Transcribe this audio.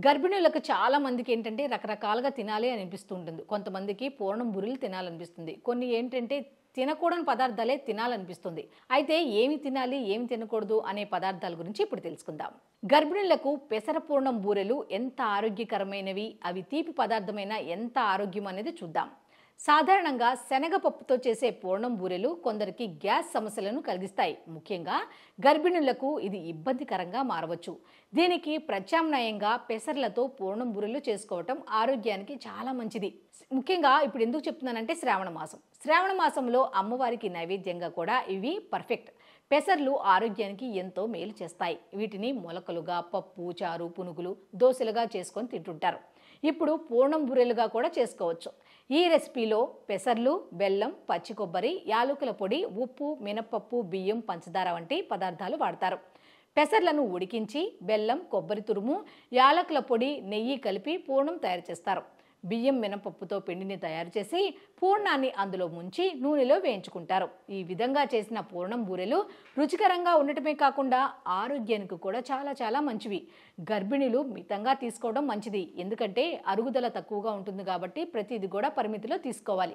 గర్భిణులకు చాలా మందికి ఏంటంటే రకరకాలుగా తినాలి అని అనిపిస్తూ ఉంటుంది. కొంతమందికి పూర్ణం బురులు తినాలనిపిస్తుంది. కొన్ని ఏంటంటే తినకూడని పదార్థాలే తినాలనిపిస్తుంది. అయితే ఏమి తినాలి, ఏమి తినకూడదు అనే పదార్థాల గురించి ఇప్పుడు తెలుసుకుందాం. గర్భిణులకు పెసర పూర్ణం బూరెలు ఎంత ఆరోగ్యకరమైనవి, అవి తీపి పదార్థమైన ఎంత ఆరోగ్యం అనేది చూద్దాం. సాధారణంగా శనగపప్పుతో చేసే పూర్ణం బూరెలు కొందరికి గ్యాస్ సమస్యలను కలిగిస్తాయి. ముఖ్యంగా గర్భిణులకు ఇది ఇబ్బందికరంగా మారవచ్చు. దీనికి ప్రత్యామ్నాయంగా పెసర్లతో పూర్ణం బూరెలు చేసుకోవటం ఆరోగ్యానికి చాలా మంచిది. ముఖ్యంగా ఇప్పుడు ఎందుకు చెప్తున్నానంటే శ్రావణ మాసంలో అమ్మవారికి నైవేద్యంగా కూడా ఇవి పర్ఫెక్ట్. పెసర్లు ఆరోగ్యానికి ఎంతో మేలు చేస్తాయి. వీటిని మొలకలుగా, పప్పు, చారు, పునుగులు, దోశలుగా చేసుకొని తింటుంటారు. ఇప్పుడు పూర్ణం బూరెలుగా కూడా చేసుకోవచ్చు. ఈ రెసిపీలో పెసర్లు, బెల్లం, పచ్చి కొబ్బరి, యాలకుల పొడి, ఉప్పు, మినపప్పు, బియ్యం, పంచదార వంటి పదార్థాలు వాడతారు. పెసర్లను ఉడికించి బెల్లం, కొబ్బరి తురుము, యాలకుల పొడి, నెయ్యి కలిపి పూర్ణం తయారు చేస్తారు. బియ్యం, మినపప్పుతో పిండిని తయారు చేసి పూర్ణాన్ని అందులో ముంచి నూనెలో వేయించుకుంటారు. ఈ విధంగా చేసిన పూర్ణం బూరెలు రుచికరంగా ఉండటమే కాకుండా ఆరోగ్యానికి కూడా చాలా చాలా మంచివి. గర్భిణులు మితంగా తీసుకోవడం మంచిది. ఎందుకంటే అరుగుదల తక్కువగా ఉంటుంది కాబట్టి ప్రతిదీ కూడా పరిమితిలో తీసుకోవాలి.